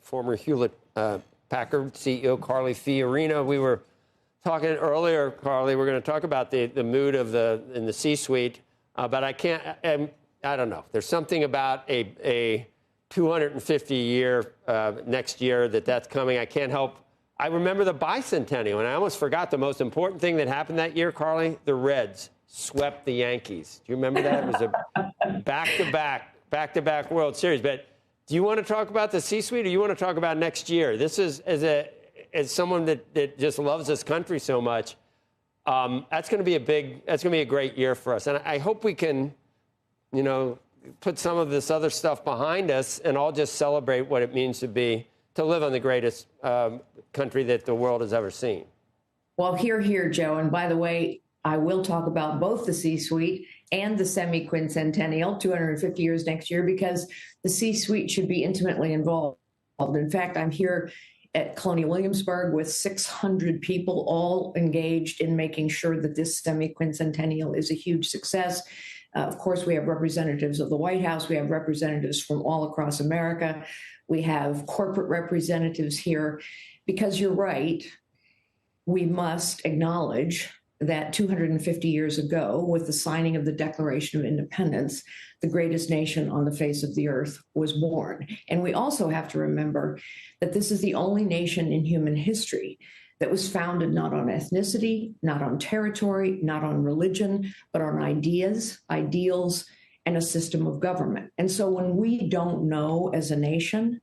former Hewlett-Packard CEO Carly Fiorina. We were talking earlier, Carly, we're going to talk about the mood of in the C-suite, but I don't know. There's something about a 250-year next year that's coming. I can't help. I remember the bicentennial, and I almost forgot the most important thing that happened that year, Carly. The Reds swept the Yankees. Do you remember that? It was a back-to-back World Series. But do you want to talk about the C-suite, or do you want to talk about next year? This is, as someone that just loves this country so much, that's going to be a great year for us. And I hope we can, put some of this other stuff behind us and all just celebrate what it means to live on the greatest country that the world has ever seen. Well, hear, Joe. And by the way, I will talk about both the C-suite and the semi-quincentennial, 250 years next year, because the C-suite should be intimately involved. In fact, I'm here at Colonial Williamsburg with 600 people all engaged in making sure that this semi-quincentennial is a huge success. Of course, we have representatives of the White House. We have representatives from all across America. We have corporate representatives here, because you're right. We must acknowledge that 250 years ago, with the signing of the Declaration of Independence, the greatest nation on the face of the earth was born. And we also have to remember that this is the only nation in human history that was founded not on ethnicity, not on territory, not on religion, but on ideas, ideals, and a system of government. And so when we don't know as a nation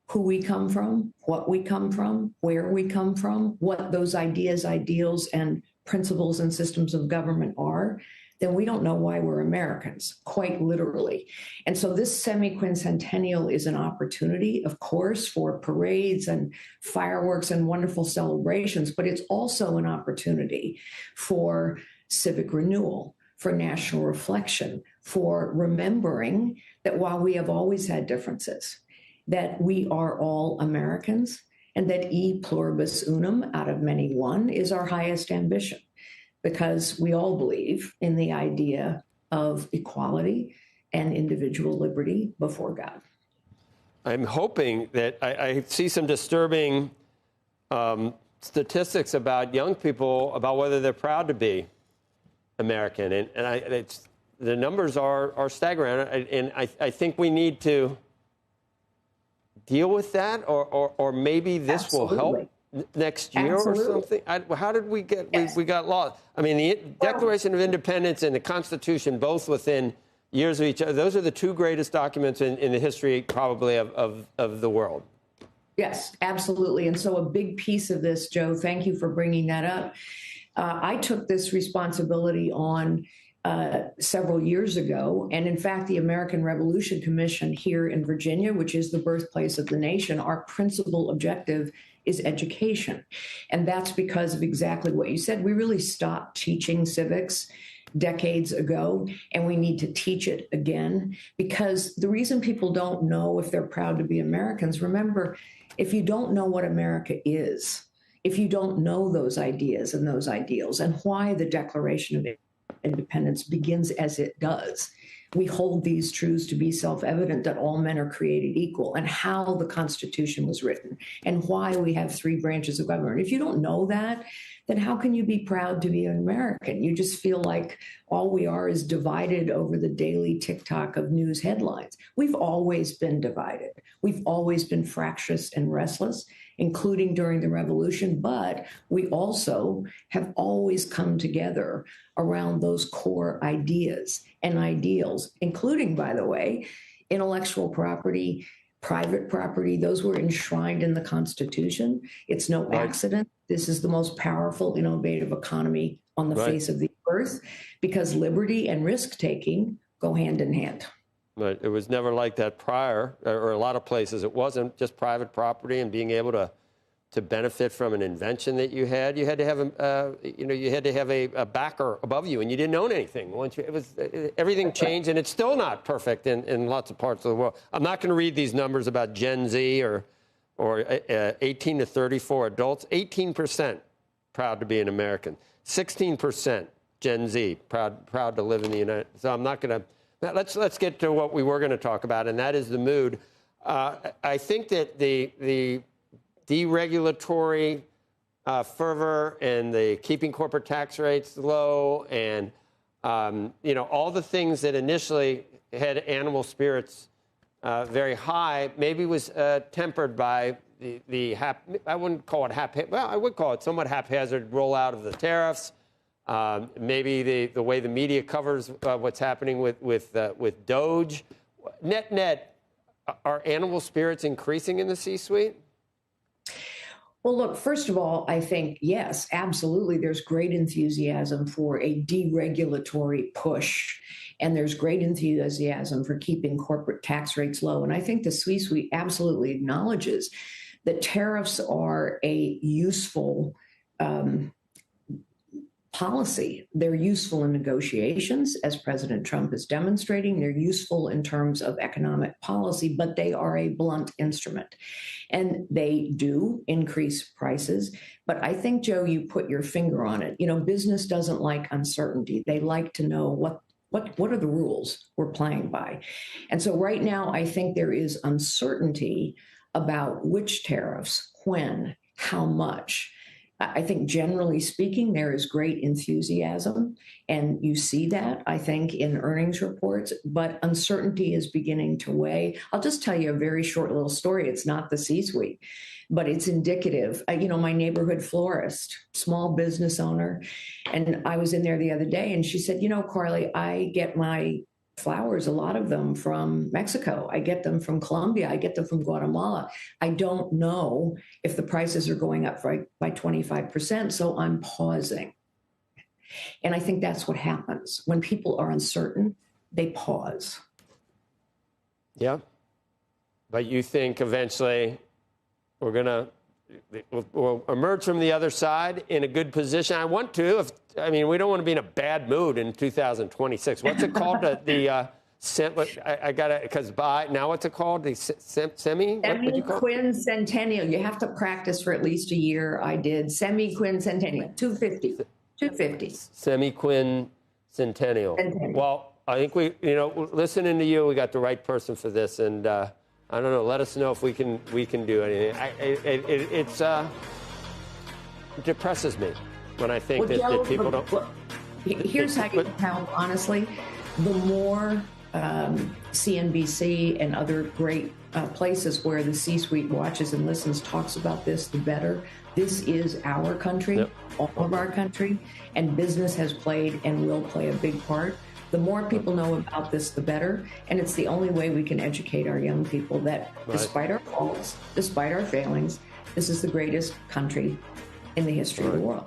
who we come from, what we come from, where we come from, what those ideas, ideals, and principles and systems of government are, then we don't know why we're Americans, quite literally. And so this semi-quincentennial is an opportunity, of course, for parades and fireworks and wonderful celebrations, but it's also an opportunity for civic renewal, for national reflection, for remembering that while we have always had differences, that we are all Americans, and that e pluribus unum, out of many one, is our highest ambition, because we all believe in the idea of equality and individual liberty before God. I'm hoping that I see some disturbing statistics about young people, about whether they're proud to be American. And the numbers are staggering. And I think we need to deal with that, or maybe this Absolutely. will help next year. Absolutely. Or something. How did we get, yes. we got lost? I mean, the Declaration of Independence and the Constitution, both within years of each other, those are the two greatest documents in the history, probably, of the world. Yes, absolutely. And so a big piece of this, Joe, thank you for bringing that up. I took this responsibility on several years ago. And in fact, the American Revolution Commission here in Virginia, which is the birthplace of the nation, our principal objective is education. And that's because of exactly what you said. We really stopped teaching civics decades ago, and we need to teach it again, because the reason people don't know if they're proud to be Americans, remember, if you don't know what America is, if you don't know those ideas and those ideals and why the Declaration of Independence begins as it does, we hold these truths to be self-evident, that all men are created equal, and how the Constitution was written, and why we have three branches of government. If you don't know that, then how can you be proud to be an American? You just feel like all we are is divided over the daily tick-tock of news headlines. We've always been divided. We've always been fractious and restless, including during the Revolution, but we also have always come together around those core ideas and ideals, including, by the way, intellectual property, private property. Those were enshrined in the Constitution. It's no accident. This is the most powerful, innovative economy on the face of the earth, because liberty and risk-taking go hand in hand. But it was never like that prior, or a lot of places it wasn't. Just private property and being able to benefit from an invention that you had. You had to have a backer above you, and you didn't own anything. Everything changed, and it's still not perfect in lots of parts of the world. I'm not going to read these numbers about Gen Z or 18 to 34 adults. 18% proud to be an American. 16% Gen Z proud to live in the United States. So I'm not going to. Let's get to what we were going to talk about, and that is the mood. I think that the deregulatory fervor and the keeping corporate tax rates low and all the things that initially had animal spirits very high maybe was tempered by I wouldn't call it I would call it somewhat haphazard rollout of the tariffs. Maybe the way the media covers what's happening with Doge. Net, are animal spirits increasing in the C-suite? Well, look, first of all, I think, yes, absolutely. There's great enthusiasm for a deregulatory push, and there's great enthusiasm for keeping corporate tax rates low. And I think the C-suite absolutely acknowledges that tariffs are a useful policy. They're useful in negotiations, as President Trump is demonstrating. They're useful in terms of economic policy, but they are a blunt instrument. And they do increase prices. But I think, Joe, you put your finger on it. Business doesn't like uncertainty. They like to know what are the rules we're playing by. And so right now, I think there is uncertainty about which tariffs, when, how much. I think generally speaking, there is great enthusiasm, and you see that, I think, in earnings reports, but uncertainty is beginning to weigh. I'll just tell you a very short little story. It's not the C-suite, but it's indicative. My neighborhood florist, small business owner, and I was in there the other day, and she said, Carly, I get my flowers, a lot of them from Mexico. I get them from Colombia. I get them from Guatemala. I don't know if the prices are going up by 25%, so I'm pausing. And I think that's what happens. When people are uncertain, they pause. Yeah. But you think eventually we'll emerge from the other side in a good position? I want to. We don't want to be in a bad mood in 2026. What's it called? I got it because now what's it called? The semi-quincentennial. You have to practice for at least a year. I did semi-quincentennial. 250. Semi-quincentennial. Well, I think listening to you, we got the right person for this, and I don't know. Let us know if we can do anything. It depresses me when I think that people don't. Here's how you tell, honestly. The more CNBC and other great places where the C-suite watches and listens talks about this, the better. This is our country, yep. All of our country, and business has played and will play a big part. The more people know about this, the better. And it's the only way we can educate our young people that despite our faults, despite our failings, this is the greatest country in the history of the world.